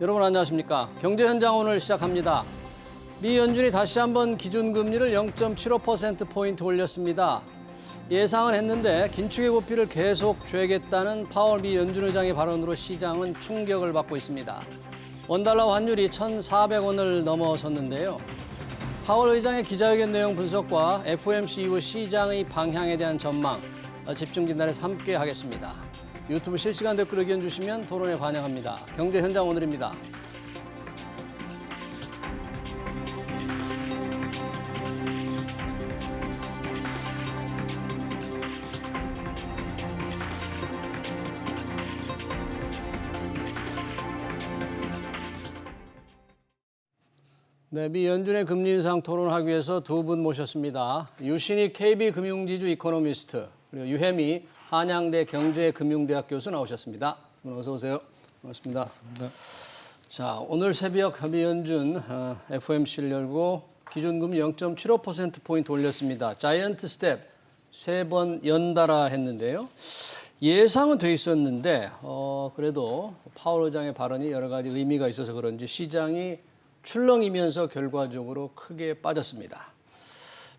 여러분 안녕하십니까? 경제 현장 오늘 시작합니다. 미 연준이 다시 한번 기준금리를 0.75%포인트 올렸습니다. 예상은 했는데 긴축의 고삐를 계속 죄겠다는 파월 미 연준 의장의 발언으로 시장은 충격을 받고 있습니다. 원달러 환율이 1,400원을 넘어섰는데요. 파월 의장의 기자회견 내용 분석과 FOMC 이후 시장의 방향에 대한 전망, 집중 진단에서 함께 하겠습니다. 유튜브 실시간 댓글 의견 주시면 토론에 반영합니다. 경제 현장 오늘입니다. 네, 미 연준의 금리 인상 토론하기 위해서 두 분 모셨습니다. 유신익 KB금융지주 이코노미스트, 그리고 유혜미 한양대 경제금융대학 교수 나오셨습니다. 어서 오세요. 반갑습니다. 자, 오늘 새벽 미 연준 FOMC를 열고 기준금리 0.75%포인트 올렸습니다. 자이언트 스텝 3번 연달아 했는데요. 예상은 돼 있었는데 그래도 파월 의장의 발언이 여러 가지 의미가 있어서 그런지 시장이 출렁이면서 결과적으로 크게 빠졌습니다.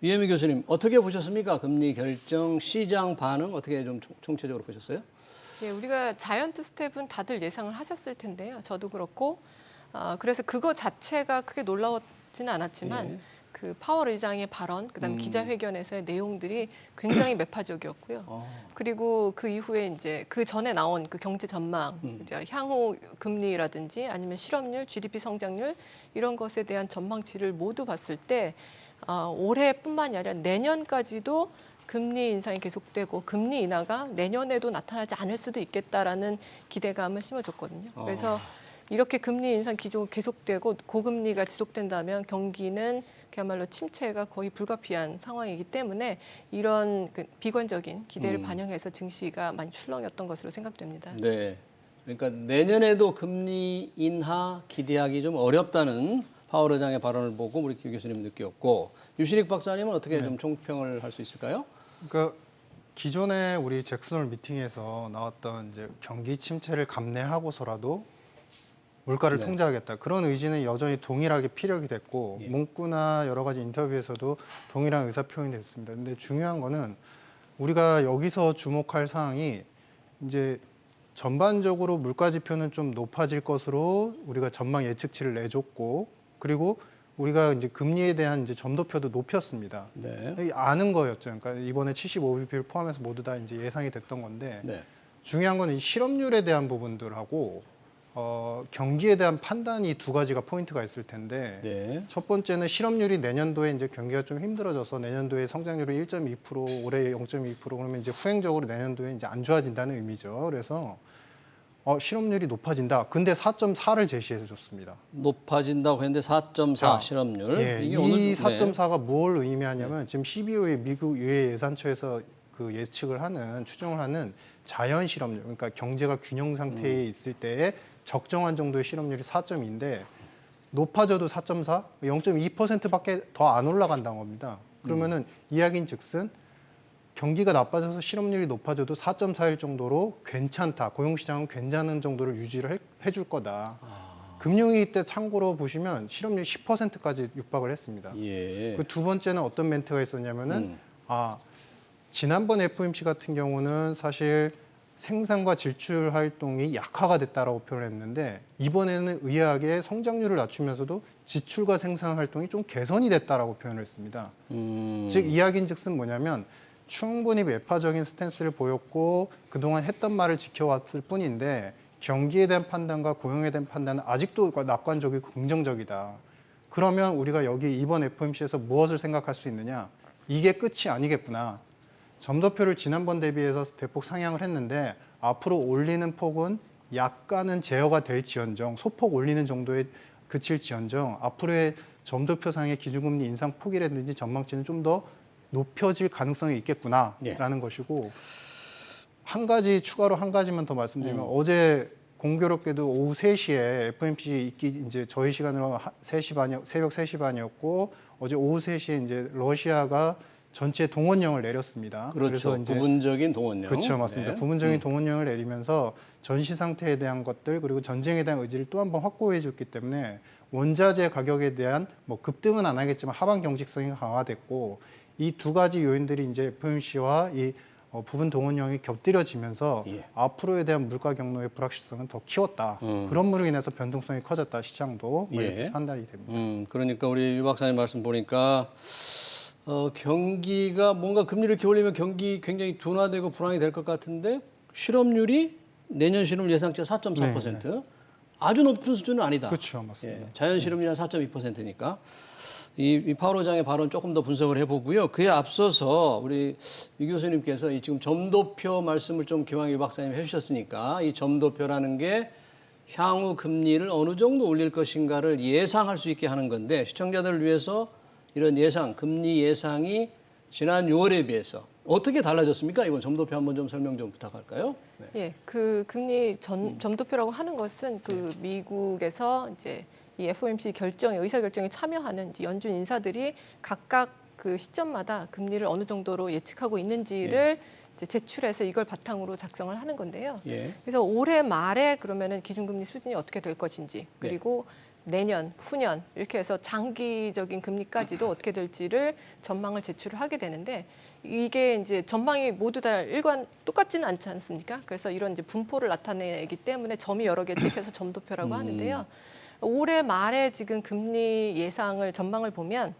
유혜미 교수님, 어떻게 보셨습니까? 금리 결정, 시장 반응 어떻게 좀 총체적으로 보셨어요? 예, 우리가 자이언트 스텝은 다들 예상을 하셨을 텐데요. 저도 그렇고 그래서 그거 자체가 크게 놀라웠지는 않았지만 예. 그 파월 의장의 발언, 그다음에 기자회견에서의 내용들이 굉장히 매파적이었고요. 그리고 그 이후에 이제 그 전에 나온 그 경제 전망, 이제 향후 금리라든지 아니면 실업률, GDP 성장률 이런 것에 대한 전망치를 모두 봤을 때 올해뿐만이 아니라 내년까지도 금리 인상이 계속되고 금리 인하가 내년에도 나타나지 않을 수도 있겠다라는 기대감을 심어줬거든요. 그래서 이렇게 금리 인상 기조가 계속되고 고금리가 지속된다면 경기는 그야말로 침체가 거의 불가피한 상황이기 때문에 이런 그 비관적인 기대를 반영해서 증시가 많이 출렁였던 것으로 생각됩니다. 네. 그러니까 내년에도 금리 인하 기대하기 좀 어렵다는 파월 의장의 발언을 보고 우리 김 교수님 느꼈고, 유신익 박사님은 어떻게 좀 총평을 할 수 있을까요? 그러니까 기존에 우리 잭슨홀 미팅에서 나왔던 이제 경기 침체를 감내하고서라도 물가를 통제하겠다. 그런 의지는 여전히 동일하게 피력이 됐고 문구나 여러 가지 인터뷰에서도 동일한 의사 표현이 됐습니다. 근데 중요한 거는 우리가 여기서 주목할 사항이 이제 전반적으로 물가 지표는 좀 높아질 것으로 우리가 전망 예측치를 내줬고, 그리고 우리가 이제 금리에 대한 이제 점도표도 높였습니다. 네. 아는 거였죠. 그러니까 이번에 75bp를 포함해서 모두 다 이제 예상이 됐던 건데 네. 중요한 거는 이 실업률에 대한 부분들하고 경기에 대한 판단이 두 가지가 포인트가 있을 텐데 네. 첫 번째는 실업률이 내년도에 이제 경기가 좀 힘들어져서 내년도에 성장률이 1.2%, 올해 0.2% 그러면 이제 후행적으로 내년도에 이제 안 좋아진다는 의미죠. 그래서 실업률이 높아진다. 근데 4.4를 제시해 줬습니다. 높아진다고 했는데 4.4 실업률. 예, 이게 이 오늘 4.4가 뭘 의미하냐면 지금 12호의 미국 의회 예산처에서 그 예측을 하는 추정을 하는 자연 실업률, 그러니까 경제가 균형 상태에 있을 때에 적정한 정도의 실업률이 4.2인데 높아져도 4.4, 0.2%밖에 더 안 올라간다는 겁니다. 그러면은 이야기인즉슨 경기가 나빠져서 실업률이 높아져도 4.4일 정도로 괜찮다. 고용시장은 괜찮은 정도를 유지를 해줄 거다. 금융위기 때 참고로 보시면 실업률 10%까지 육박을 했습니다. 예. 그 두 번째는 어떤 멘트가 있었냐면은 지난번 FOMC 같은 경우는 사실 생산과 질출 활동이 약화가 됐다라고 표현했는데 이번에는 의아하게 성장률을 낮추면서도 지출과 생산 활동이 좀 개선이 됐다라고 표현을 했습니다. 즉 이야기인즉슨 뭐냐면 충분히 매파적인 스탠스를 보였고 그동안 했던 말을 지켜왔을 뿐인데 경기에 대한 판단과 고용에 대한 판단은 아직도 낙관적이고 긍정적이다. 그러면 우리가 여기 이번 FOMC에서 무엇을 생각할 수 있느냐? 이게 끝이 아니겠구나. 점도표를 지난번 대비해서 대폭 상향을 했는데 앞으로 올리는 폭은 약간은 제어가 될지언정, 소폭 올리는 정도에 그칠지언정 앞으로의 점도표상의 기준금리 인상 폭이라든지 전망치는 좀 더 높여질 가능성이 있겠구나라는 것이고, 한 가지 추가로 한 가지만 더 말씀드리면 어제 공교롭게도 오후 3시에 FOMC 있기 이제 저희 시간으로 3시 반 새벽 3시 반이었고 어제 오후 3시에 이제 러시아가 전체 동원령을 내렸습니다. 그렇죠. 그래서 이제 부분적인 동원령. 그렇죠, 맞습니다. 네. 부분적인 동원령을 내리면서 전시 상태에 대한 것들 그리고 전쟁에 대한 의지를 또 한 번 확고해줬기 때문에 원자재 가격에 대한 뭐 급등은 안 하겠지만 하방 경직성이 강화됐고 이 두 가지 요인들이 이제 FOMC와 이 부분 동원령이 겹들여지면서 예. 앞으로에 대한 물가 경로의 불확실성은 더 키웠다. 그런 물로 인해서 변동성이 커졌다. 시장도 뭐 예. 이렇게 판단이 됩니다. 그러니까 우리 유 박사님 말씀 보니까 경기가 뭔가 금리를 이렇게 올리면 경기 굉장히 둔화되고 불황이 될 것 같은데 실업률이 내년 실업률 예상치가 4.4%. 아주 높은 수준은 아니다. 그렇죠, 맞습니다. 예, 자연 실업률이 4.2%니까 이 파월 의장의 발언 조금 더 분석을 해보고요. 그에 앞서서 우리 유 교수님께서 이 지금 점도표 말씀을 좀 기왕 유 박사님 해주셨으니까 이 점도표라는 게 향후 금리를 어느 정도 올릴 것인가를 예상할 수 있게 하는 건데 시청자들을 위해서 이런 예상, 금리 예상이 지난 6월에 비해서 어떻게 달라졌습니까? 이번 점도표 한번 좀 설명 좀 부탁할까요? 네. 예, 그 금리 점도표라고 하는 것은 그 미국에서 이제 이 FOMC 결정에 의사 결정에 참여하는 이제 연준 인사들이 각각 그 시점마다 금리를 어느 정도로 예측하고 있는지를 이제 제출해서 이걸 바탕으로 작성을 하는 건데요. 예. 그래서 올해 말에 그러면은 기준금리 수준이 어떻게 될 것인지 그리고 내년, 후년 이렇게 해서 장기적인 금리까지도 어떻게 될지를 전망을 제출을 하게 되는데 이게 이제 전망이 모두 다 똑같지는 않지 않습니까? 그래서 이런 이제 분포를 나타내기 때문에 점이 여러 개 찍혀서 점도표라고 하는데요. 올해 말에 지금 금리 예상을 전망을 보면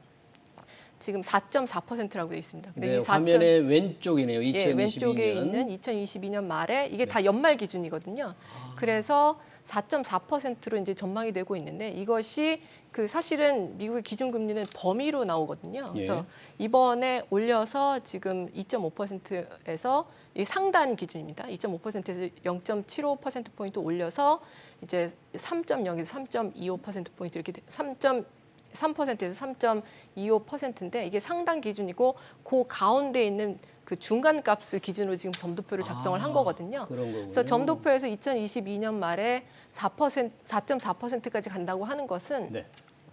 지금 4.4%라고 되어 있습니다. 근데 네, 이 4. 화면의 왼쪽이네요. 2022년. 예, 왼쪽에 있는 2022년 말에 이게 다 연말 기준이거든요. 그래서 4.4%로 이제 전망이 되고 있는데 이것이 그 사실은 미국의 기준금리는 범위로 나오거든요. 그래서 이번에 올려서 지금 2.5%에서 이 상단 기준입니다. 2.5%에서 0.75%포인트 올려서 이제 3.0에서 3.25%포인트 이렇게 3.3%에서 3.25%인데 이게 상단 기준이고 그 가운데 있는 그 중간 값을 기준으로 지금 점도표를 작성을 한 거거든요. 그런 거군요. 그래서 점도표에서 2022년 말에 4.4%까지 간다고 하는 것은 네.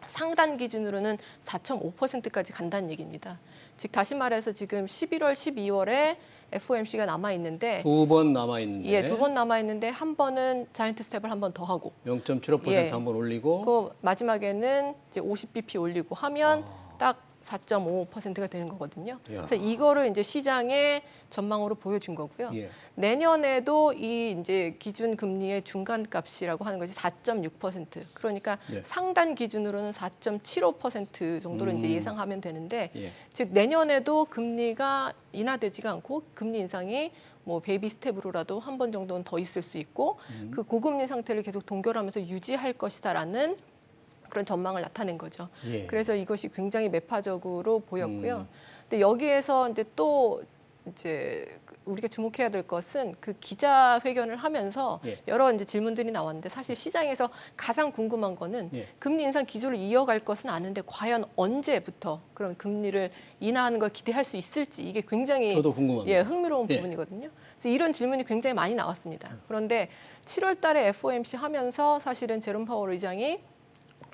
상단 기준으로는 4.5%까지 간다는 얘기입니다. 즉 다시 말해서 지금 11월, 12월에 FOMC가 남아 있는데 두 번 남아 있는데. 예, 두 번 남아 있는데 한 번은 자이언트 스텝을 한 번 더 하고 0.75% 예. 한번 올리고 그 마지막에는 이제 50bp 올리고 하면 딱 4.5%가 되는 거거든요. 야. 그래서 이거를 이제 시장의 전망으로 보여준 거고요. 예. 내년에도 이 이제 기준 금리의 중간 값이라고 하는 것이 4.6%. 그러니까 네. 상단 기준으로는 4.75% 정도로 이제 예상하면 되는데 예. 즉 내년에도 금리가 인하되지가 않고 금리 인상이 뭐 베이비 스텝으로라도 한 번 정도는 더 있을 수 있고 그 고금리 상태를 계속 동결하면서 유지할 것이다라는 그런 전망을 나타낸 거죠. 예. 그래서 이것이 굉장히 매파적으로 보였고요. 근데 여기에서 이제 또 이제 우리가 주목해야 될 것은 그 기자회견을 하면서 예. 여러 이제 질문들이 나왔는데 사실 시장에서 가장 궁금한 거는 예. 금리 인상 기조를 이어갈 것은 아는데 과연 언제부터 그런 금리를 인하하는 걸 기대할 수 있을지 이게 굉장히 저도 궁금합니다. 예, 흥미로운 예. 부분이거든요. 그래서 이런 질문이 굉장히 많이 나왔습니다. 그런데 7월 달에 FOMC 하면서 사실은 제롬 파월 의장이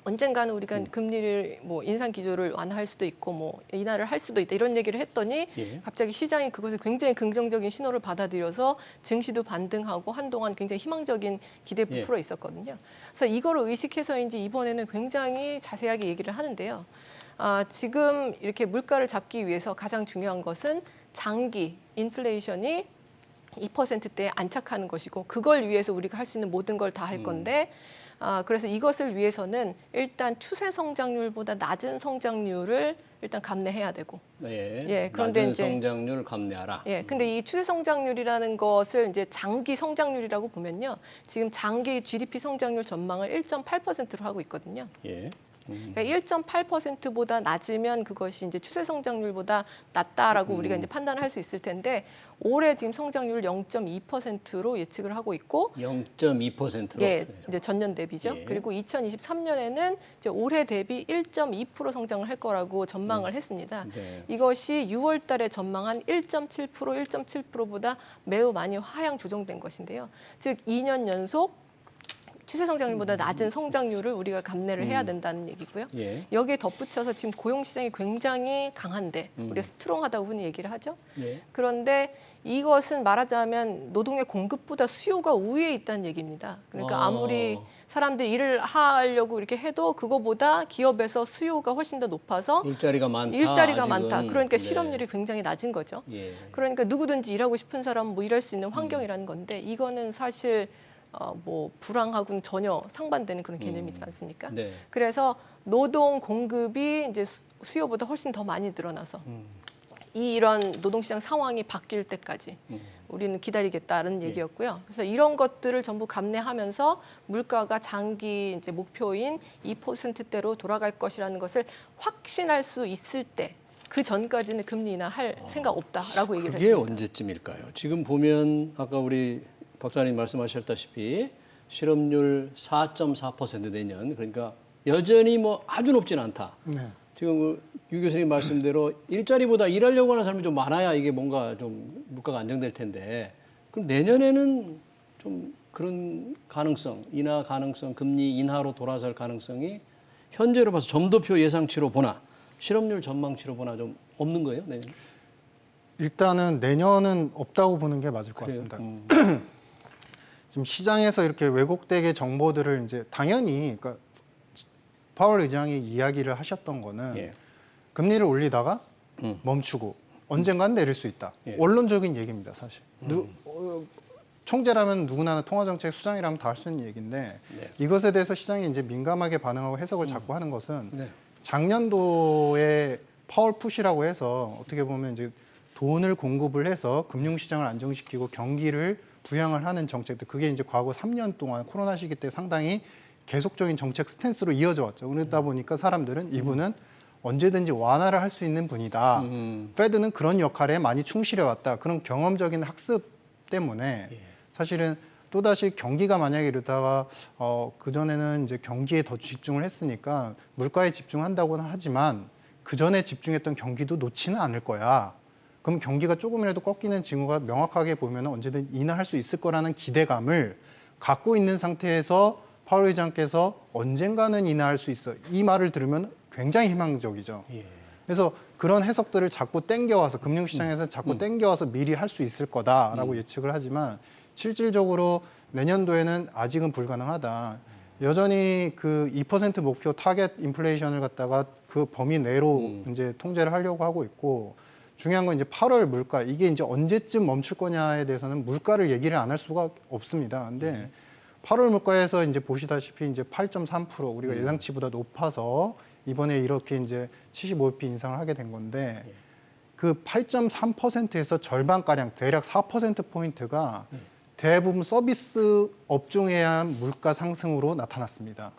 언젠가는 우리가 금리를 뭐 인상 기조를 완화할 수도 있고 뭐 인하를 할 수도 있다 이런 얘기를 했더니 예. 갑자기 시장이 그것을 굉장히 긍정적인 신호를 받아들여서 증시도 반등하고 한동안 굉장히 희망적인 기대에 예. 부풀어 있었거든요. 그래서 이거를 의식해서인지 이번에는 굉장히 자세하게 얘기를 하는데요. 지금 이렇게 물가를 잡기 위해서 가장 중요한 것은 장기 인플레이션이 2%대에 안착하는 것이고 그걸 위해서 우리가 할 수 있는 모든 걸 다 할 건데 그래서 이것을 위해서는 일단 추세 성장률보다 낮은 성장률을 일단 감내해야 되고. 예. 그런데 낮은 이제 성장률 감내하라. 예, 근데 이 추세 성장률이라는 것을 이제 장기 성장률이라고 보면요. 지금 장기 GDP 성장률 전망을 1.8%로 하고 있거든요. 예. 그러니까 1.8%보다 낮으면 그것이 이제 추세 성장률보다 낮다라고 우리가 이제 판단을 할 수 있을 텐데 올해 지금 성장률 0.2%로 예측을 하고 있고 0.2%로. 예, 이제 전년 대비죠. 예. 그리고 2023년에는 이제 올해 대비 1.2% 성장을 할 거라고 전망을 했습니다. 네. 이것이 6월 달에 전망한 1.7%, 1.7%보다 매우 많이 하향 조정된 것인데요. 즉 2년 연속 추세 성장률보다 낮은 성장률을 우리가 감내를 해야 된다는 얘기고요. 예. 여기에 덧붙여서 지금 고용 시장이 굉장히 강한데 우리가 스트롱하다고 흔히 얘기를 하죠. 예. 그런데 이것은 말하자면 노동의 공급보다 수요가 우위에 있다는 얘기입니다. 그러니까 아무리 사람들이 일을 하려고 이렇게 해도 그거보다 기업에서 수요가 훨씬 더 높아서 일자리가 많다. 일자리가 아직은. 많다. 그러니까 네. 실업률이 굉장히 낮은 거죠. 예. 그러니까 누구든지 일하고 싶은 사람은 뭐 일할 수 있는 환경이라는 건데 이거는 사실 뭐 불황하고는 전혀 상반되는 그런 개념이지 않습니까? 네. 그래서 노동 공급이 이제 수요보다 훨씬 더 많이 늘어나서 이런 노동시장 상황이 바뀔 때까지 우리는 기다리겠다는 얘기였고요. 그래서 이런 것들을 전부 감내하면서 물가가 장기 이제 목표인 2%대로 돌아갈 것이라는 것을 확신할 수 있을 때 그 전까지는 금리 인하할 생각 없다라고 얘기를 그게 했습니다. 언제쯤일까요? 지금 보면 아까 우리 박사님 말씀하셨다시피 실업률 4.4% 내년 그러니까 여전히 뭐 아주 높지는 않다. 네. 지금 유 교수님 말씀대로 일자리보다 일하려고 하는 사람이 좀 많아야 이게 뭔가 좀 물가가 안정될 텐데 그럼 내년에는 좀 그런 가능성, 인하 가능성, 금리 인하로 돌아설 가능성이 현재로 봐서 점도표 예상치로 보나 실업률 전망치로 보나 좀 없는 거예요? 내년? 일단은 내년은 없다고 보는 게 맞을 것 그래요? 같습니다. 지금 시장에서 이렇게 왜곡되게 정보들을 이제 당연히 그러니까 파월 의장이 이야기를 하셨던 거는 예. 금리를 올리다가 멈추고 언젠간 내릴 수 있다. 예. 원론적인 얘기입니다, 사실. 총재라면 누구나 통화정책 수장이라면 다 할 수 있는 얘기인데 네. 이것에 대해서 시장이 이제 민감하게 반응하고 해석을 자꾸 하는 것은 네. 작년도에 파월 푸시라고 해서 어떻게 보면 이제 돈을 공급을 해서 금융시장을 안정시키고 경기를 부양을 하는 정책들 그게 이제 과거 3년 동안 코로나 시기 때 상당히 계속적인 정책 스탠스로 이어져 왔죠. 그러다 보니까 사람들은 이분은 언제든지 완화를 할 수 있는 분이다. 페드는 그런 역할에 많이 충실해 왔다. 그런 경험적인 학습 때문에 사실은 또다시 경기가 만약에 이러다가 그전에는 이제 경기에 더 집중을 했으니까 물가에 집중한다고는 하지만 그전에 집중했던 경기도 놓지는 않을 거야. 그럼 경기가 조금이라도 꺾이는 징후가 명확하게 보면 언제든 인하할 수 있을 거라는 기대감을 갖고 있는 상태에서 파월 의장께서 언젠가는 인하할 수 있어. 이 말을 들으면 굉장히 희망적이죠. 그래서 그런 해석들을 자꾸 땡겨와서 금융시장에서 자꾸 땡겨와서 미리 할 수 있을 거다라고 예측을 하지만 실질적으로 내년도에는 아직은 불가능하다. 여전히 그 2% 목표 타겟 인플레이션을 갖다가 그 범위 내로 이제 통제를 하려고 하고 있고 중요한 건 이제 8월 물가 이게 이제 언제쯤 멈출 거냐에 대해서는 물가를 얘기를 안 할 수가 없습니다. 근데 8월 물가에서 이제 보시다시피 이제 8.3% 우리가 예상치보다 높아서 이번에 이렇게 이제 75bp 인상을 하게 된 건데 그 8.3%에서 절반가량 대략 4%포인트가 대부분 서비스 업종에 의한 물가 상승으로 나타났습니다.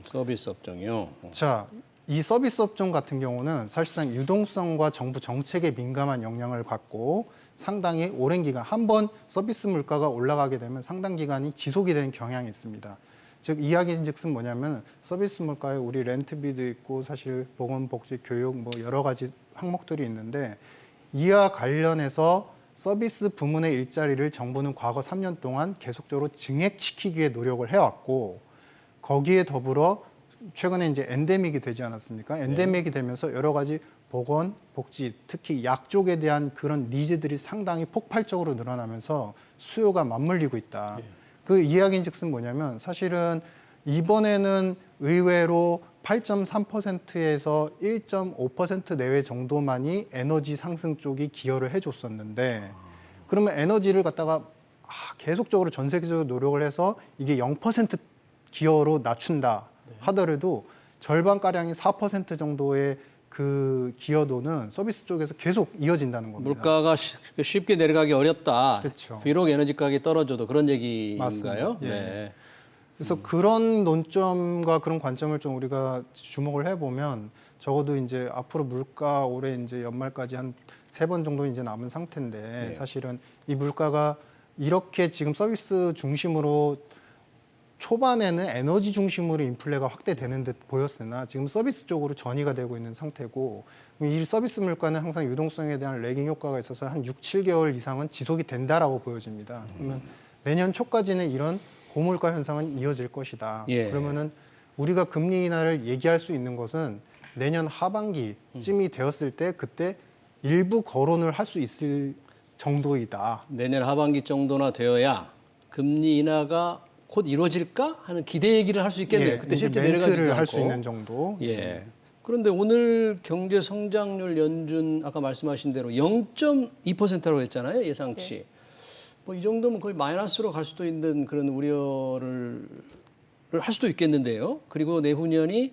서비스 업종이요. 자, 이 서비스 업종 같은 경우는 사실상 유동성과 정부 정책에 민감한 영향을 갖고 상당히 오랜 기간, 한번 서비스 물가가 올라가게 되면 상당 기간이 지속이 되는 경향이 있습니다. 즉 이야기인즉슨 뭐냐면 서비스 물가에 우리 렌트비도 있고 사실 보건복지, 교육 뭐 여러 가지 항목들이 있는데 이와 관련해서 서비스 부문의 일자리를 정부는 과거 3년 동안 계속적으로 증액시키기 위해 노력을 해왔고 거기에 더불어 최근에 이제 엔데믹이 되지 않았습니까? 엔데믹이 되면서 여러 가지 보건, 복지, 특히 약 쪽에 대한 그런 니즈들이 상당히 폭발적으로 늘어나면서 수요가 맞물리고 있다. 그 이야기인즉슨 뭐냐면 사실은 이번에는 의외로 8.3%에서 1.5% 내외 정도만이 에너지 상승 쪽이 기여를 해줬었는데 그러면 에너지를 갖다가 계속적으로 전 세계적으로 노력을 해서 이게 0% 기여로 낮춘다 하더라도 절반가량이 4% 정도의 그 기여도는 서비스 쪽에서 계속 이어진다는 겁니다. 물가가 쉽게 내려가기 어렵다. 그렇죠. 비록 에너지 가격이 떨어져도 그런 얘기인가요? 맞습니다. 예. 네. 그래서 그런 논점과 그런 관점을 좀 우리가 주목을 해보면 적어도 이제 앞으로 물가 올해 이제 연말까지 한 3번 정도 이제 남은 상태인데 네. 사실은 이 물가가 이렇게 지금 서비스 중심으로 초반에는 에너지 중심으로 인플레가 확대되는 듯 보였으나 지금 서비스 쪽으로 전이가 되고 있는 상태고 이 서비스 물가는 항상 유동성에 대한 레깅 효과가 있어서 한 6, 7개월 이상은 지속이 된다라고 보여집니다. 그러면 내년 초까지는 이런 고물가 현상은 이어질 것이다. 예. 그러면은 우리가 금리 인하를 얘기할 수 있는 것은 내년 하반기쯤이 되었을 때 그때 일부 거론을 할 수 있을 정도이다. 내년 하반기 정도나 되어야 금리 인하가 곧 이루어질까 하는 기대 얘기를 할 수 있겠네요. 예, 그때 이제 실제 내려가지도 멘트를 않고. 할 수 있는 정도. 예. 그런데 오늘 경제 성장률 연준 아까 말씀하신 대로 0.2%라고 했잖아요. 예상치. 네. 뭐 이 정도면 거의 마이너스로 갈 수도 있는 그런 우려를 할 수도 있겠는데요. 그리고 내후년이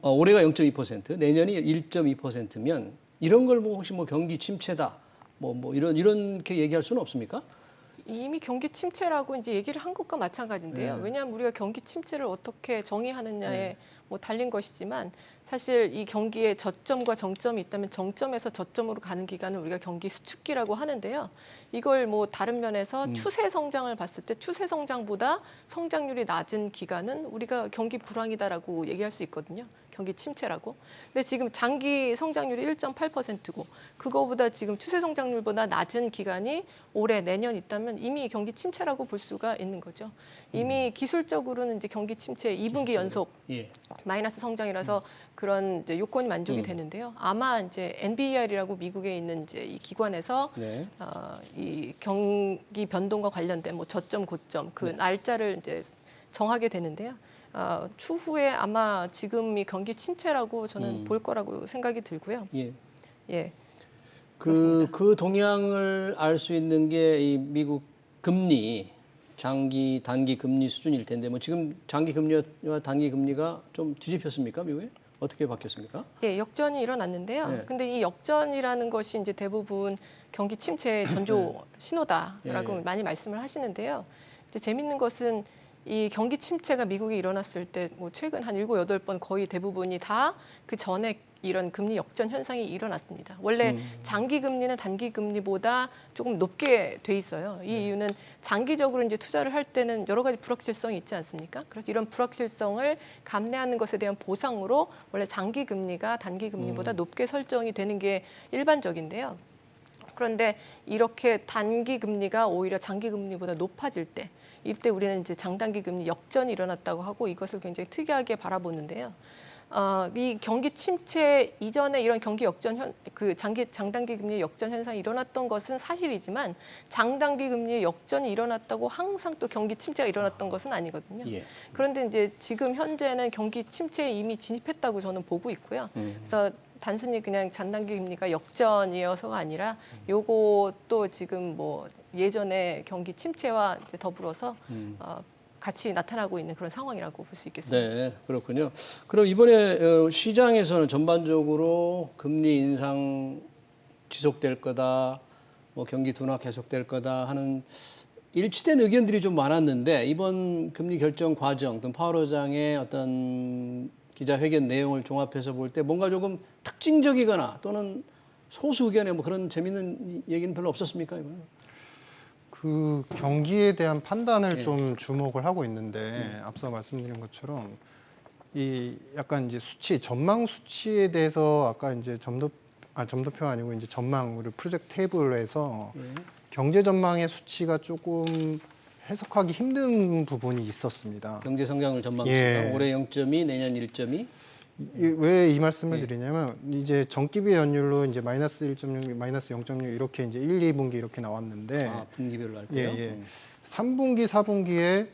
올해가 0.2%, 내년이 1.2%면 이런 걸 뭐 혹시 뭐 경기 침체다. 이렇게 얘기할 수는 없습니까? 이미 경기 침체라고 이제 얘기를 한 것과 마찬가지인데요. 네. 왜냐하면 우리가 경기 침체를 어떻게 정의하느냐에 뭐 달린 것이지만 사실 이 경기에 저점과 정점이 있다면 정점에서 저점으로 가는 기간은 우리가 경기 수축기라고 하는데요. 이걸 뭐 다른 면에서 추세 성장을 봤을 때 추세 성장보다 성장률이 낮은 기간은 우리가 경기 불황이다라고 얘기할 수 있거든요. 경기 침체라고. 근데 지금 장기 성장률이 1.8%고 그거보다 지금 추세 성장률보다 낮은 기간이 올해 내년 있다면 이미 경기 침체라고 볼 수가 있는 거죠. 이미 기술적으로는 이제 경기 침체 2분기 연속 예. 마이너스 성장이라서 그런 이제 요건이 만족이 되는데요. 아마 이제 NBER이라고 미국에 있는 이제 이 기관에서 네. 이 경기 변동과 관련된 뭐 저점 고점 그 날짜를 이제 정하게 되는데요. 추후에 아마 지금이 경기 침체라고 저는 볼 거라고 생각이 들고요. 예. 예. 그 동향을 알 수 있는 게 이 미국 금리 장기 단기 금리 수준일 텐데 뭐 지금 장기 금리와 단기 금리가 좀 뒤집혔습니까, 미국에? 어떻게 바뀌었습니까? 예, 역전이 일어났는데요. 네. 근데 이 역전이라는 것이 이제 대부분 경기 침체의 전조 신호다라고 예. 많이 말씀을 하시는데요. 이제 재밌는 것은 이 경기 침체가 미국에 일어났을 때 뭐 최근 한 7, 8번 거의 대부분이 다 그 전에 이런 금리 역전 현상이 일어났습니다. 원래 장기 금리는 단기 금리보다 조금 높게 돼 있어요. 이 이유는 장기적으로 이제 투자를 할 때는 여러 가지 불확실성이 있지 않습니까? 그래서 이런 불확실성을 감내하는 것에 대한 보상으로 원래 장기 금리가 단기 금리보다 높게 설정이 되는 게 일반적인데요. 그런데 이렇게 단기 금리가 오히려 장기 금리보다 높아질 때 이때 우리는 이제 장단기 금리 역전이 일어났다고 하고 이것을 굉장히 특이하게 바라보는데요. 이 경기 침체 이전에 이런 경기 역전 장단기 금리 역전 현상이 일어났던 것은 사실이지만 장단기 금리 역전이 일어났다고 항상 또 경기 침체가 일어났던 것은 아니거든요. 예. 그런데 이제 지금 현재는 경기 침체에 이미 진입했다고 저는 보고 있고요. 그래서 단순히 그냥 장단기 금리가 역전이어서가 아니라 요것도 지금 뭐 예전에 경기 침체와 이제 더불어서 같이 나타나고 있는 그런 상황이라고 볼 수 있겠습니다. 네, 그렇군요. 그럼 이번에 시장에서는 전반적으로 금리 인상 지속될 거다, 뭐 경기 둔화 계속될 거다 하는 일치된 의견들이 좀 많았는데 이번 금리 결정 과정 또는 파월 의장의 어떤 기자회견 내용을 종합해서 볼 때 뭔가 조금 특징적이거나 또는 소수 의견에 뭐 그런 재미있는 얘기는 별로 없었습니까 이번에? 그 경기에 대한 판단을 예. 좀 주목을 하고 있는데 앞서 말씀드린 것처럼 이 약간 이제 수치 전망 수치에 대해서 아까 이제 점도표 아니고 이제 전망 우리 프로젝트 테이블에서 경제 전망의 수치가 조금 해석하기 힘든 부분이 있었습니다. 경제 성장률 전망 예. 수치가 올해 0.2, 내년 1.2. 왜 이 말씀을 예. 드리냐면 이제 전기비 연율로 이제 마이너스 1.6, 마이너스 0.6 이렇게 이제 1, 2분기 이렇게 나왔는데 분기별로 할 예, 때요. 예. 3분기, 4분기에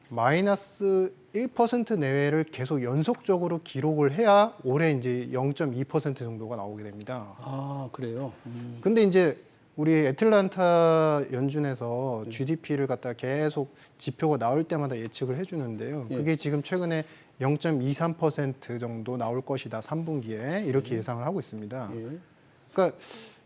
마이너스 1% 내외를 계속 연속적으로 기록을 해야 올해 이제 0.2% 정도가 나오게 됩니다. 아, 그래요. 근데 이제 우리 애틀란타 연준에서 GDP를 갖다 계속 지표가 나올 때마다 예측을 해주는데요. 예. 그게 지금 최근에 0.23% 정도 나올 것이다. 3분기에 이렇게 예상을 하고 있습니다. 예. 그러니까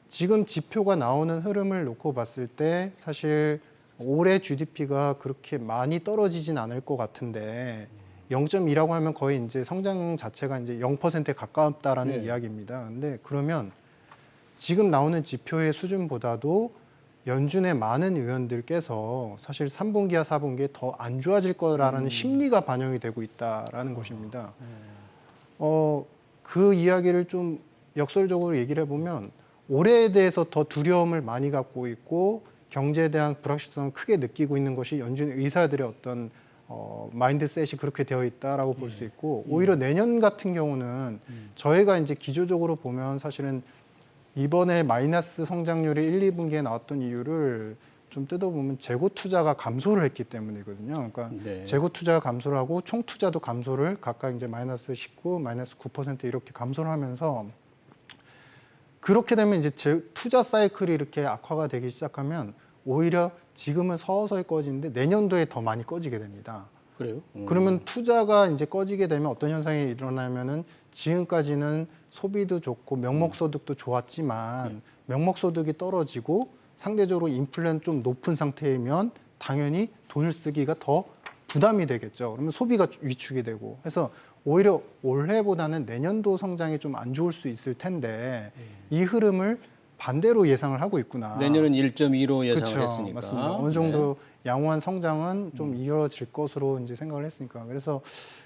지금 지표가 나오는 흐름을 놓고 봤을 때 사실 올해 GDP가 그렇게 많이 떨어지진 않을 것 같은데 0.2라고 하면 거의 이제 성장 자체가 이제 0%에 가깝다라는 네. 이야기입니다. 근데 그러면 지금 나오는 지표의 수준보다도 연준의 많은 의원들께서 사실 3분기와 4분기에 더 안 좋아질 거라는 심리가 반영이 되고 있다라는 것입니다. 그 이야기를 좀 역설적으로 얘기를 해보면 올해에 대해서 더 두려움을 많이 갖고 있고 경제에 대한 불확실성을 크게 느끼고 있는 것이 연준 의사들의 어떤 마인드셋이 그렇게 되어 있다라고 볼 수 있고 오히려 내년 같은 경우는 저희가 이제 기조적으로 보면 사실은 이번에 마이너스 성장률이 1, 2분기에 나왔던 이유를 좀 뜯어보면 재고 투자가 감소를 했기 때문이거든요. 그러니까 네. 재고 투자가 감소를 하고 총 투자도 감소를 각각 이제 마이너스 19, 마이너스 9% 이렇게 감소를 하면서 그렇게 되면 이제 투자 사이클이 이렇게 악화가 되기 시작하면 오히려 지금은 서서히 꺼지는데 내년도에 더 많이 꺼지게 됩니다. 그래요? 그러면 투자가 이제 꺼지게 되면 어떤 현상이 일어나면은 지금까지는 소비도 좋고 명목소득도 좋았지만 명목소득이 떨어지고 상대적으로 인플레는 좀 높은 상태이면 당연히 돈을 쓰기가 더 부담이 되겠죠. 그러면 소비가 위축이 되고 해서 오히려 올해보다는 내년도 성장이 좀 안 좋을 수 있을 텐데 이 흐름을 반대로 예상을 하고 있구나. 내년은 1.2로 예상을 그렇죠. 했으니까. 맞습니다. 어느 정도 양호한 성장은 좀 이어질 것으로 이제 생각을 했으니까. 그래서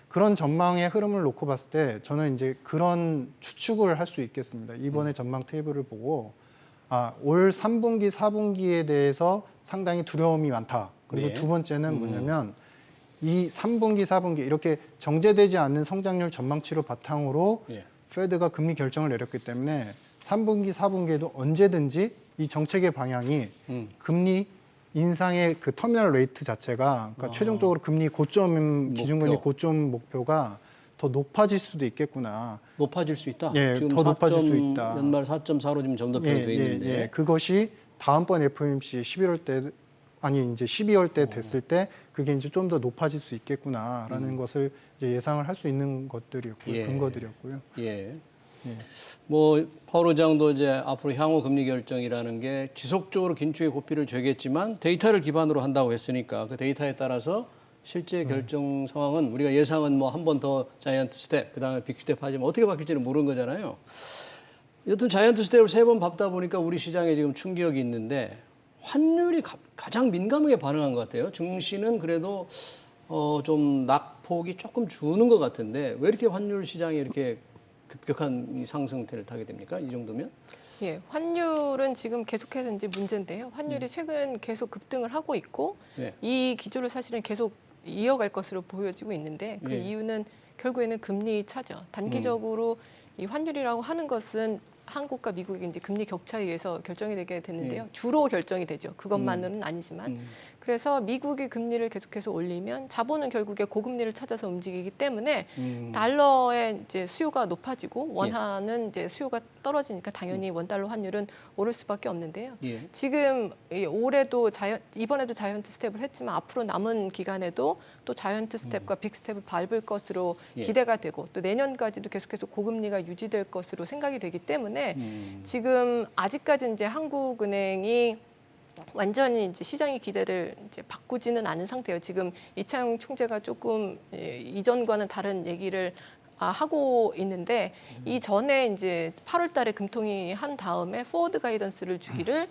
그런 전망의 흐름을 놓고 봤을 때 저는 이제 그런 추측을 할 수 있겠습니다. 이번에 전망 테이블을 보고 올 3분기, 4분기에 대해서 상당히 두려움이 많다. 그리고 네. 두 번째는 뭐냐면 이 3분기, 4분기 이렇게 정제되지 않는 성장률 전망치를 바탕으로 예. 페드가 금리 결정을 내렸기 때문에 3분기, 4분기에도 언제든지 이 정책의 방향이 금리 인상의 그 터미널 레이트 자체가 그러니까 최종적으로 금리 고점 기준금리 고점 목표가 더 높아질 수도 있겠구나. 높아질 수 있다. 예, 지금 더 높아질 수 있다. 연말 4.4로 지금 점도표가 돼 있는데. 그것이 다음번 FOMC 11월 때 아니 이제 12월 때 됐을 때 그게 이제 좀 더 높아질 수 있겠구나라는 것을 이제 예상을 할 수 있는 것들이었고요. 예. 근거들이었고요. 예. 뭐 파월 의장도 이제 앞으로 향후 금리 결정이라는 게 지속적으로 긴축의 고삐를 죄겠지만 데이터를 기반으로 한다고 했으니까 그 데이터에 따라서 실제 결정 상황은 우리가 예상은 뭐 한 번 더 자이언트 스텝, 그다음에 빅 스텝 하지만 어떻게 바뀔지는 모르는 거잖아요. 여튼 자이언트 스텝을 3번 밟다 보니까 우리 시장에 지금 충격이 있는데 환율이 가장 민감하게 반응한 것 같아요. 증시는 그래도 좀 낙폭이 조금 주는 것 같은데 왜 이렇게 환율 시장이 이렇게 급격한 이 상승세를 타게 됩니까? 이 정도면? 예, 환율은 지금 계속해서 이제 문제인데요. 환율이 최근 계속 급등을 하고 있고 네. 이 기조를 사실은 계속 이어갈 것으로 보여지고 있는데 그 예. 이유는 결국에는 금리 차죠. 단기적으로 이 환율이라고 하는 것은 한국과 미국의 이제 금리 격차에 의해서 결정이 되게 되는데요. 주로 결정이 되죠. 그것만으로는 아니지만. 그래서 미국이 금리를 계속해서 올리면 자본은 결국에 고금리를 찾아서 움직이기 때문에 달러의 이제 수요가 높아지고 원화는 이제 수요가 떨어지니까 당연히 원달러 환율은 오를 수밖에 없는데요. 예. 지금 올해도 이번에도 자이언트 스텝을 했지만 앞으로 남은 기간에도 또 자이언트 스텝과 빅 스텝을 밟을 것으로 예. 기대가 되고 또 내년까지도 계속해서 고금리가 유지될 것으로 생각이 되기 때문에 지금 아직까지 이제 한국은행이 완전히 이제 시장의 기대를 이제 바꾸지는 않은 상태예요. 지금 이창용 총재가 조금 이전과는 다른 얘기를 하고 있는데 이 전에 이제 8월달에 금통위 한 다음에 포워드 가이던스를 주기를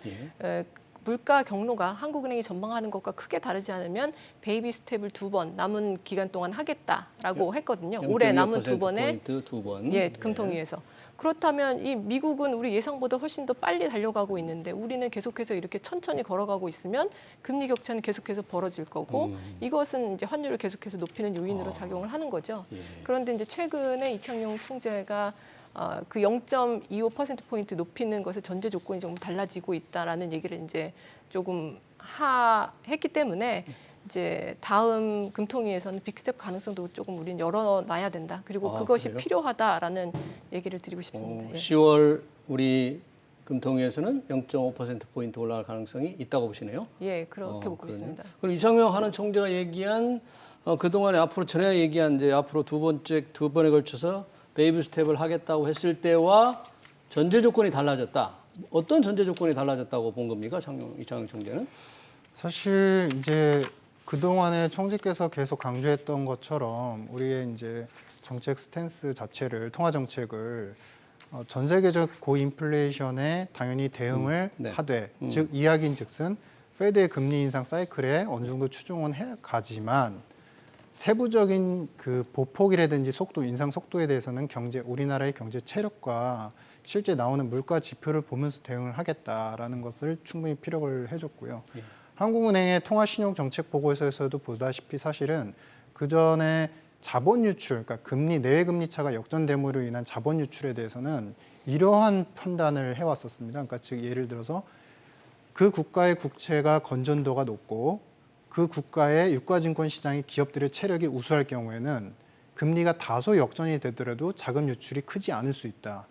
물가 경로가 한국은행이 전망하는 것과 크게 다르지 않으면 베이비 스텝을 2번 남은 기간 동안 하겠다라고 했거든요. 올해 남은 2번에 예, 금통위에서. 그렇다면 이 미국은 우리 예상보다 훨씬 더 빨리 달려가고 있는데 우리는 계속해서 이렇게 천천히 걸어가고 있으면 금리 격차는 계속해서 벌어질 거고 이것은 이제 환율을 계속해서 높이는 요인으로 작용을 하는 거죠. 그런데 이제 최근에 이창용 총재가 그 0.25%포인트 높이는 것의 전제 조건이 조금 달라지고 있다라는 얘기를 이제 조금 했기 때문에 이제 다음 금통위에서는 빅스텝 가능성도 조금 우리는 열어놔야 된다. 그리고 그것이 그래요? 필요하다라는 얘기를 드리고 싶습니다. 예. 10월 우리 금통위에서는 0.5%포인트 올라갈 가능성이 있다고 보시네요. 예, 그렇게 보고 그러네요. 있습니다. 그럼 이창용 하는 총재가 얘기한 그동안에 앞으로 전에 얘기한 이제 앞으로 두 번에 걸쳐서 베이비 스텝을 하겠다고 했을 때와 전제 조건이 달라졌다. 어떤 전제 조건이 달라졌다고 본 겁니까? 이창용 총재는? 사실 이제 그동안에 총재께서 계속 강조했던 것처럼 우리의 이제 정책 스탠스 자체를 통화 정책을 전 세계적 고인플레이션에 당연히 대응을 하되 즉 이야기인즉슨 페드의 금리 인상 사이클에 어느 정도 추종은 해 가지만 세부적인 그 보폭이라든지 속도 인상 속도에 대해서는 우리나라의 경제 체력과 실제 나오는 물가 지표를 보면서 대응을 하겠다라는 것을 충분히 피력을 해줬고요. 예. 한국은행의 통화신용정책 보고서에서도 보다시피 사실은 그 전에 자본 유출, 그러니까 금리 내외 금리 차가 역전됨으로 인한 자본 유출에 대해서는 이러한 판단을 해왔었습니다. 그러니까 즉 예를 들어서 그 국가의 국채가 건전도가 높고 그 국가의 유가증권 시장의 기업들의 체력이 우수할 경우에는 금리가 다소 역전이 되더라도 자금 유출이 크지 않을 수 있다.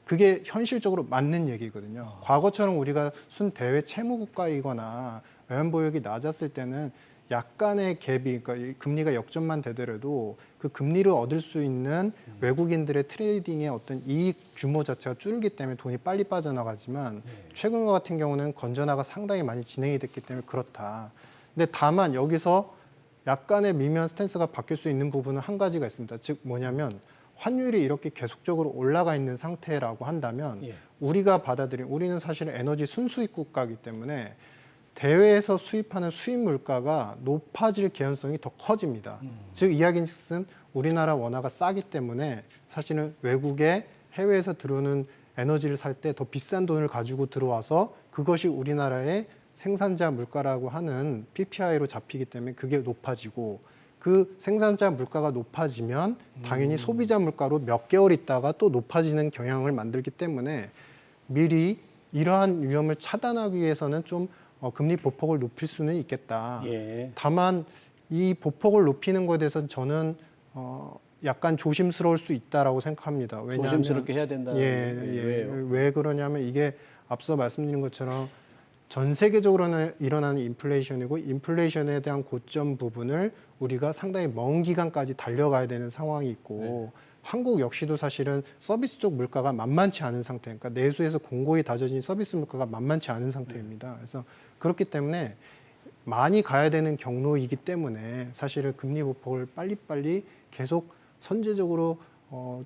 그게 현실적으로 맞는 얘기거든요. 과거처럼 우리가 순 대외 채무 국가이거나 외환 보유액이 낮았을 때는 약간의 갭이, 그러니까 이 금리가 역전만 되더라도 그 금리를 얻을 수 있는 외국인들의 트레이딩의 어떤 이익 규모 자체가 줄기 때문에 돈이 빨리 빠져나가지만 최근과 같은 경우는 건전화가 상당히 많이 진행이 됐기 때문에 그렇다. 근데 다만 여기서 약간의 미묘한 스탠스가 바뀔 수 있는 부분은 한 가지가 있습니다. 즉 뭐냐면 환율이 이렇게 계속적으로 올라가 있는 상태라고 한다면 예. 우리는 사실 에너지 순수입 국가이기 때문에 대외에서 수입하는 수입 물가가 높아질 개연성이 더 커집니다. 즉 이야기는 우리나라 원화가 싸기 때문에 사실은 외국에 해외에서 들어오는 에너지를 살 때 더 비싼 돈을 가지고 들어와서 그것이 우리나라의 생산자 물가라고 하는 PPI로 잡히기 때문에 그게 높아지고 그 생산자 물가가 높아지면 당연히 소비자 물가로 몇 개월 있다가 또 높아지는 경향을 만들기 때문에 미리 이러한 위험을 차단하기 위해서는 좀 금리 보폭을 높일 수는 있겠다. 예. 다만 이 보폭을 높이는 것에 대해서는 저는 약간 조심스러울 수 있다라고 생각합니다. 왜냐하면 조심스럽게 해야 된다. 왜요? 왜 그러냐면 이게 앞서 말씀드린 것처럼 전 세계적으로는 일어나는 인플레이션이고 인플레이션에 대한 고점 부분을 우리가 상당히 먼 기간까지 달려가야 되는 상황이 있고 한국 역시도 사실은 서비스 쪽 물가가 만만치 않은 상태, 그러니까 내수에서 공고히 다져진 서비스 물가가 만만치 않은 상태입니다. 그래서 그렇기 때문에 많이 가야 되는 경로이기 때문에 사실은 금리 보폭을 빨리빨리 계속 선제적으로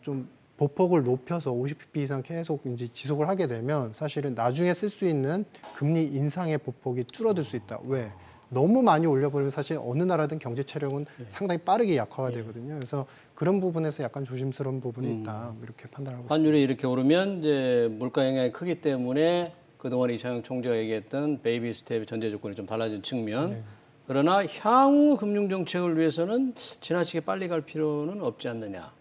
좀 보폭을 높여서 50bp 이상 계속 이제 지속을 하게 되면 사실은 나중에 쓸 수 있는 금리 인상의 보폭이 줄어들 수 있다. 왜? 너무 많이 올려버리면 사실 어느 나라든 경제 체력은 상당히 빠르게 약화가 되거든요. 그래서 그런 부분에서 약간 조심스러운 부분이 있다. 이렇게 판단하고 있습니다. 환율이 이렇게 오르면 이제 물가 영향이 크기 때문에 그동안 이창용 총재가 얘기했던 베이비 스텝 전제 조건이 좀 달라진 측면. 그러나 향후 금융 정책을 위해서는 지나치게 빨리 갈 필요는 없지 않느냐.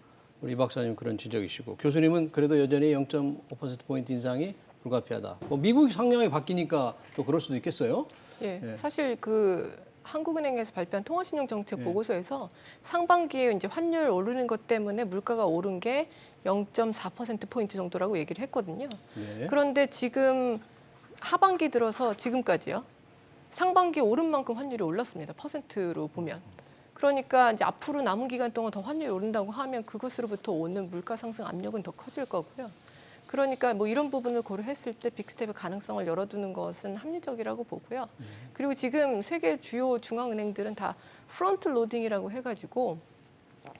우리 이 박사님 그런 지적이시고 교수님은 그래도 여전히 0.5%포인트 인상이 불가피하다. 뭐 미국 상황이 바뀌니까 또 그럴 수도 있겠어요. 예, 사실 그 한국은행에서 발표한 통화신용 정책 예. 보고서에서 상반기에 이제 환율 오르는 것 때문에 물가가 오른 게 0.4%포인트 정도라고 얘기를 했거든요. 네. 그런데 지금 하반기 들어서 지금까지요. 상반기 오른 만큼 환율이 올랐습니다. 퍼센트로 보면. 그러니까 이제 앞으로 남은 기간 동안 더 환율이 오른다고 하면 그것으로부터 오는 물가 상승 압력은 더 커질 거고요. 그러니까 뭐 이런 부분을 고려했을 때 빅스텝의 가능성을 열어두는 것은 합리적이라고 보고요. 그리고 지금 세계 주요 중앙은행들은 다 프론트 로딩이라고 해가지고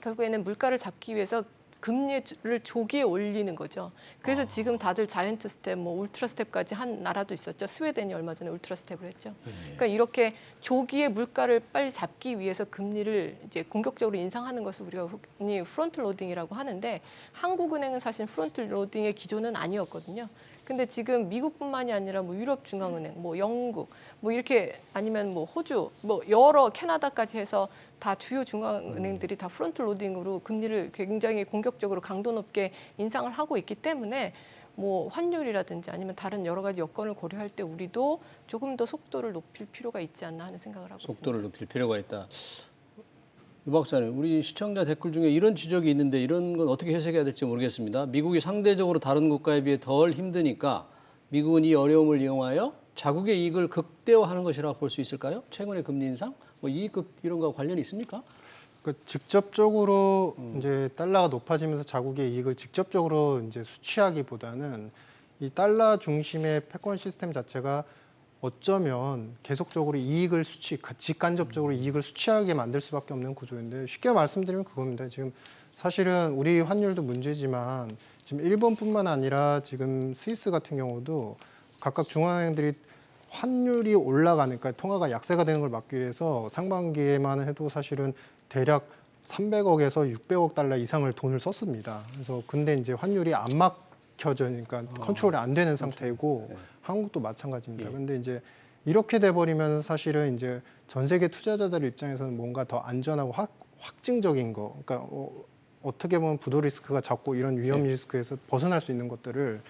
결국에는 물가를 잡기 위해서 금리를 조기에 올리는 거죠. 그래서 지금 다들 자이언트 스텝, 뭐 울트라 스텝까지 한 나라도 있었죠. 스웨덴이 얼마 전에 울트라 스텝을 했죠. 그러니까 이렇게 조기에 물가를 빨리 잡기 위해서 금리를 이제 공격적으로 인상하는 것을 우리가 흔히 프론트 로딩이라고 하는데 한국은행은 사실 프론트 로딩의 기조는 아니었거든요. 근데 지금 미국뿐만이 아니라 뭐 유럽 중앙은행, 뭐 영국, 뭐 이렇게 아니면 뭐 호주, 뭐 여러 캐나다까지 해서 다 주요 중앙은행들이 다 프론트 로딩으로 금리를 굉장히 공격적으로 강도 높게 인상을 하고 있기 때문에 뭐 환율이라든지 아니면 다른 여러 가지 여건을 고려할 때 우리도 조금 더 속도를 높일 필요가 있지 않나 하는 생각을 하고 속도를 있습니다. 높일 필요가 있다. 유 박사님, 우리 시청자 댓글 중에 이런 지적이 있는데 이런 건 어떻게 해석해야 될지 모르겠습니다. 미국이 상대적으로 다른 국가에 비해 덜 힘드니까 미국은 이 어려움을 이용하여 자국의 이익을 극대화하는 것이라고 볼 수 있을까요? 최근의 금리 인상, 뭐 이익 이런 거 관련이 있습니까? 그 직접적으로 이제 달러가 높아지면서 자국의 이익을 직접적으로 이제 수취하기보다는 이 달러 중심의 패권 시스템 자체가 어쩌면 계속적으로 이익을 직간접적으로 이익을 수취하게 만들 수밖에 없는 구조인데 쉽게 말씀드리면 그겁니다. 지금 사실은 우리 환율도 문제지만 지금 일본뿐만 아니라 지금 스위스 같은 경우도 각각 중앙은행들이 환율이 올라가는, 그러니까 통화가 약세가 되는 걸 막기 위해서 상반기에만 해도 사실은 대략 300억에서 600억 달러 이상을 돈을 썼습니다. 그래서 근데 이제 환율이 안 지켜져, 그러니까 컨트롤이 안 되는 상태이고 한국도 마찬가지입니다. 근데 이제 이렇게 돼버리면 사실은 이제 전 세계 투자자들 입장에서는 뭔가 더 안전하고 확증적인 거, 그러니까 어떻게 보면 부도 리스크가 작고 이런 위험 리스크에서 벗어날 수 있는 것들을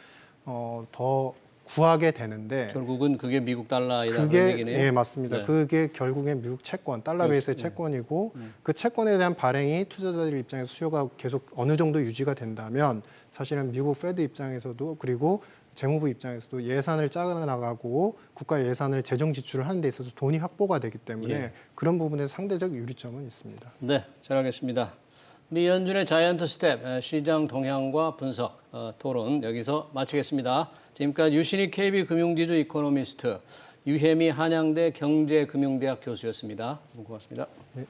더 구하게 되는데 결국은 그게 미국 달러이다 그런 그게 얘기네요. 예 맞습니다. 네. 그게 결국엔 미국 채권, 달러 베이스의 채권이고 그 채권에 대한 발행이 투자자들 입장에서 수요가 계속 어느 정도 유지가 된다면 사실은 미국 페드 입장에서도 그리고 재무부 입장에서도 예산을 짜가 나가고 국가 예산을 재정 지출을 하는 데 있어서 돈이 확보가 되기 때문에 그런 부분에서 상대적 유리점은 있습니다. 네, 잘 알겠습니다. 우리 연준의 자이언트 스텝 시장 동향과 분석 토론 여기서 마치겠습니다. 지금까지 유신익 KB금융지주 이코노미스트 유혜미 한양대 경제금융대학 교수였습니다. 고맙습니다. 네.